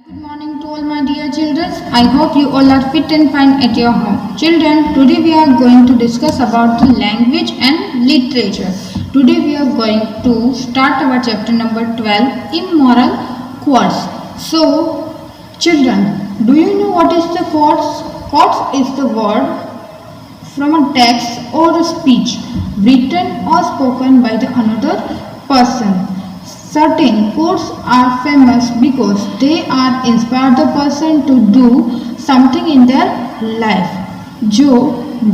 Good morning to all my dear children. I hope you all are fit and fine at your home. Children, today we are going to discuss about the language and literature. Today we are going to start our chapter number 12, Immoral Quotes. So, children, do you know what is the quotes? Quotes is the word from a text or a speech written or spoken by the another person. Certain quotes are famous because they are inspire the person to do something in their life. जो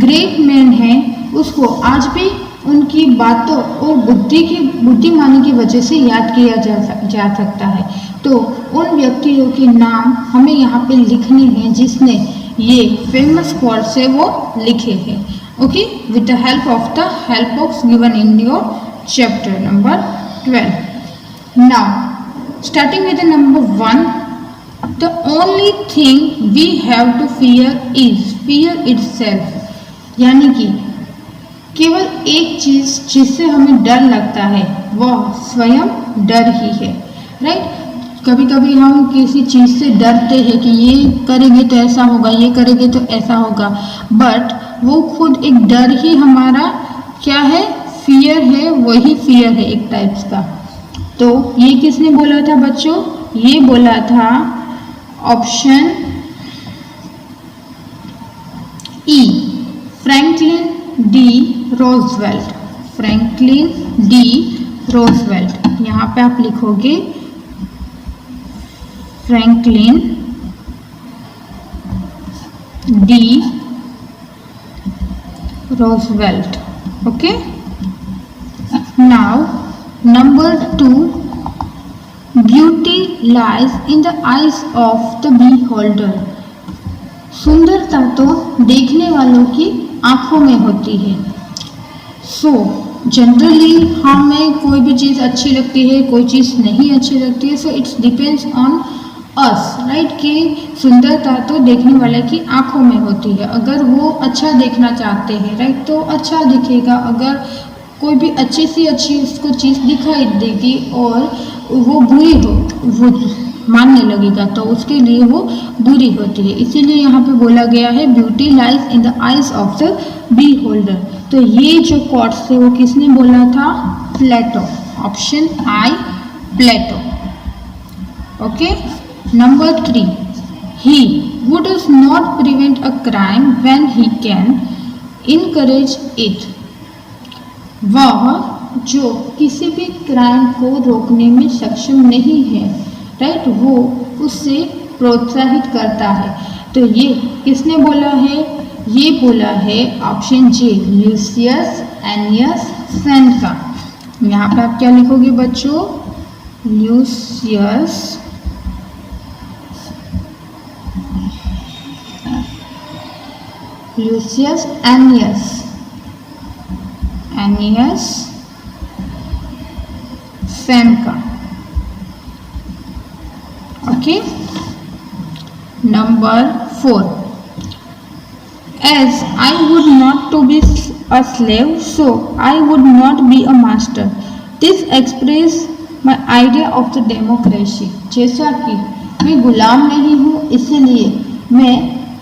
great man है उसको आज भी उनकी बातों और बुद्धिमानी की वजह से याद किया जा सकता है। तो उन व्यक्तियों के नाम हमें यहाँ पे लिखने हैं जिसने ये फेमस quotes है वो लिखे हैं। Okay, with the help box given in your chapter number 12. Now, starting with the number 1, the only thing we have to fear is fear itself. यानी कि केवल एक चीज़ जिससे हमें डर लगता है वह स्वयं डर ही है, राइट। कभी कभी हम किसी चीज़ से डरते हैं कि ये करेंगे तो ऐसा होगा, ये करेंगे तो ऐसा होगा, बट वो खुद एक डर ही हमारा क्या है, फियर है, वही फियर है एक टाइप्स का। तो ये किसने बोला था बच्चों? ये बोला था option E, Franklin D Roosevelt. Franklin D Roosevelt. यहाँ पे आप लिखोगे Franklin D Roosevelt. Okay, now Number 2, beauty lies in the eyes of the beholder. सुंदरता तो देखने वालों की आंखों में होती है। सो जनरली हमें कोई भी चीज़ अच्छी लगती है, कोई चीज़ नहीं अच्छी लगती है। So it's depends on us, right, कि सुंदरता तो देखने वाले की आंखों में होती है। अगर वो अच्छा देखना चाहते हैं, राइट, तो अच्छा दिखेगा। अगर कोई भी अच्छी सी अच्छी उसको चीज़ दिखाई देगी और वो बुरी हो, वो मानने लगेगा, तो उसके लिए वो बुरी होती है। इसीलिए यहाँ पे बोला गया है beauty lies in the eyes of the beholder. तो ये जो कोट्स थे वो किसने बोला था? Plato. Option I, Plato. Okay, number 3, he who does not prevent a crime when he can encourage it. वह जो किसी भी क्राइम को रोकने में सक्षम नहीं है, राइट, वो उससे प्रोत्साहित करता है। तो ये किसने बोला है? ये बोला है ऑप्शन जे, ल्यूसियस एनियस सेनेका। यहाँ पे आप क्या लिखोगे बच्चों? Lucius Annaeus Seneca. Okay, number 4, as I would not to be a slave, so I would not be a master. This express my idea of the democracy. जैसा कि मैं गुलाम नहीं हूँ, इसीलिए मैं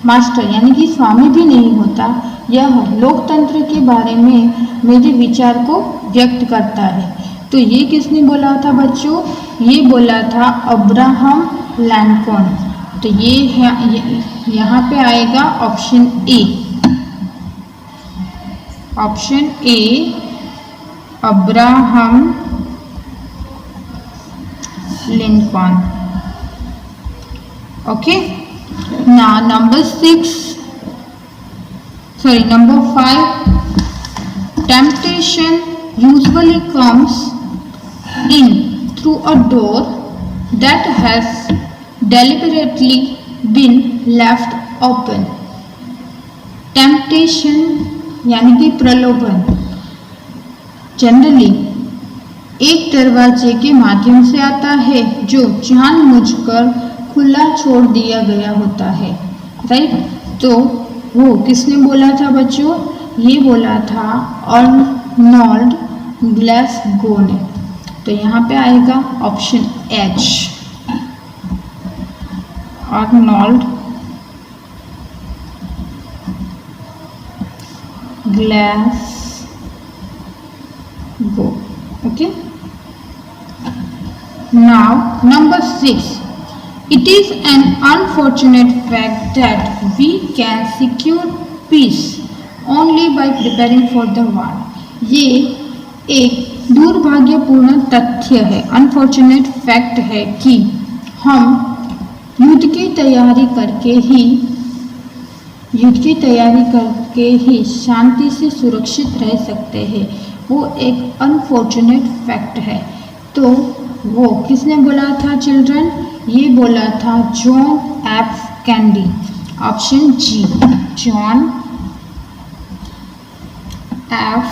मास्टर यानी कि स्वामी भी नहीं होता। यह लोकतंत्र के बारे में मेरे विचार को व्यक्त करता है। तो ये किसने बोला था बच्चों? ये बोला था अब्राहम लिंकन। तो ये यहाँ पे आएगा option A. Option A, Abraham Lincoln. Okay, now number 5, temptation usually comes in through a door that has deliberately been left open. temptation यानी कि प्रलोभन जनरली एक दरवाजे के माध्यम से आता है जो जानबूझकर खुला छोड़ दिया गया होता है, राइट। तो वो किसने बोला था बच्चों? ये बोला था अर्नोल्ड ग्लासगो ने। तो यहाँ पे आएगा option H. Arnold Glasgow. Okay. Now number 6. It is an unfortunate fact that we can secure peace only by preparing for the war. ये एक दुर्भाग्यपूर्ण तथ्य है, अनफॉर्चुनेट फैक्ट है कि हम युद्ध की तैयारी करके ही शांति से सुरक्षित रह सकते हैं। वो एक अनफॉर्चुनेट फैक्ट है। तो वो किसने बोला था चिल्ड्रन? ये बोला था John F Kennedy. Option G, John F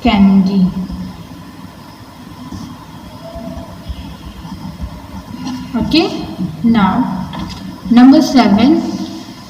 Kennedy. Okay, now number 7,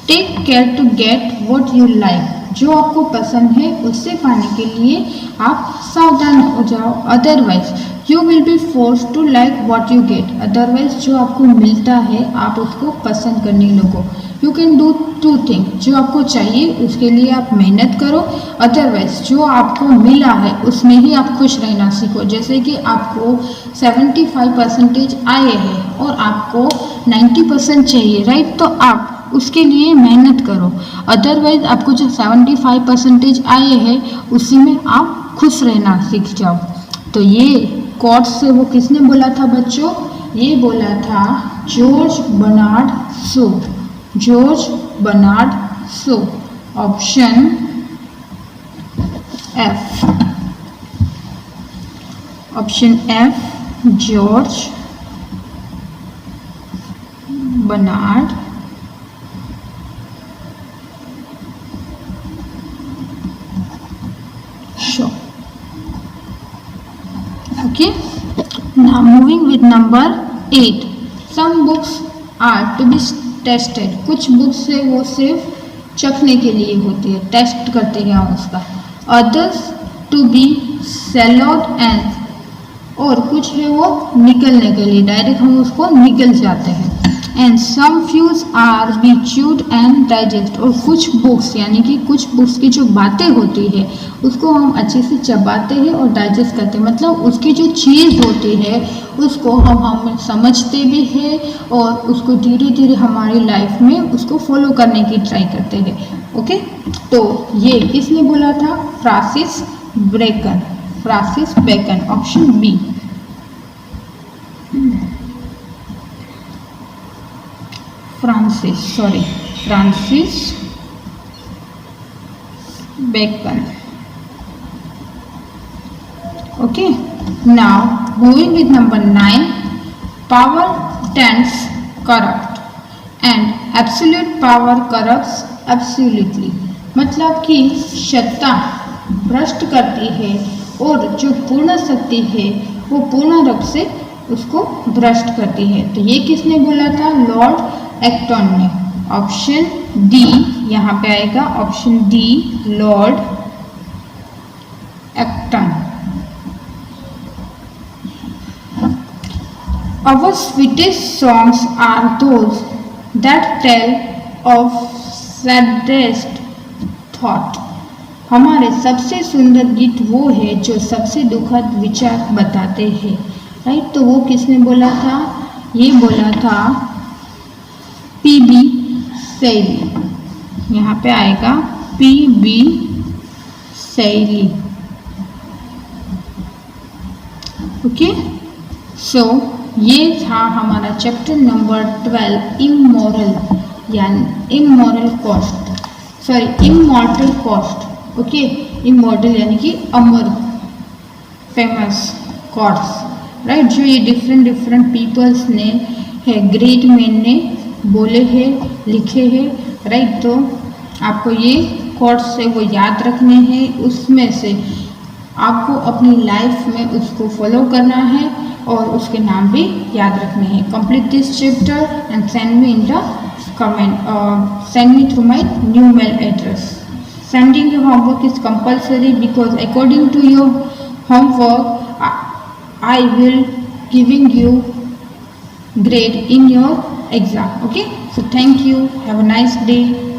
take care to get what you like. जो आपको पसंद है उससे पाने के लिए आप सावधान हो जाओ, otherwise you will be force to like what you get. Otherwise जो आपको मिलता है आप उसको पसंद करने लगो। यू कैन डू 2 थिंग, जो आपको चाहिए उसके लिए आप मेहनत करो, अदरवाइज जो आपको मिला है उसमें ही आप खुश रहना सीखो। जैसे कि आपको 75% आए हैं और आपको 90% चाहिए, राइट? तो आप उसके लिए मेहनत करो, अदरवाइज आपको जो 75% आए हैं उसी में आप खुश रहना सीख जाओ। तो ये कोट से वो किसने बोला था बच्चों? ये बोला था George Bernard Shaw. George Bernard Shaw. Option F. Option F, George Bernard Shaw. Okay, now moving with number 8. Some books are to be tested. कुछ बुक्स है वो सिर्फ चखने के लिए होती है, टेस्ट करते हैं हम उसका। Others to be swallowed and, और कुछ है वो निकलने के लिए, डायरेक्ट हम उसको निकल जाते हैं। And some few are be chewed and digest. और कुछ बुक्स यानी कि कुछ बुक्स की जो बातें होती है उसको हम अच्छे से चबाते हैं और डाइजेस्ट करते हैं, मतलब उसकी जो चीज़ होती है उसको हम समझते भी हैं और उसको धीरे धीरे हमारी लाइफ में उसको फॉलो करने की ट्राई करते हैं। ओके, तो ये किसने बोला था? Francis Bacon. Francis Bacon. Option B. Francis Bacon. Okay, now moving with number 9. Power tends corrupt and absolute power corrupts absolutely. मतलब कि सत्ता भ्रष्ट करती है और जो पूर्ण शक्ति है वो पूर्ण रूप से उसको भ्रष्ट करती है। तो ये किसने बोला था? लॉर्ड एक्टन ने। ऑप्शन डी यहाँ पे आएगा, option D, Lord Acton. Our sweetest songs are those that tell of saddest thought. हमारे सबसे सुंदर गीत वो है जो सबसे दुखद विचार बताते हैं, राइट? तो वो किसने बोला था? ये बोला था पीबी शैली। यहाँ पे आएगा पीबी शैली। ओके, सो ये था हमारा चैप्टर नंबर 12, इमोरल यानी immoral cost, sorry immortal cost. Okay, immortal यानी कि अमर, फेमस कॉड्स, राइट? जो ये डिफरेंट पीपल्स ने है, ग्रेट मैन ने बोले हैं, लिखे हैं, राइट? तो आपको ये कॉड्स है वो याद रखने हैं, उसमें से आपको अपनी लाइफ में उसको फॉलो करना है और उसके नाम भी याद रखने हैं। Complete this chapter and send me in the comment, send me through my new mail address. Sending your homework is compulsory because according to your homework I will giving you grade in your exam. Okay, so thank you, have a nice day.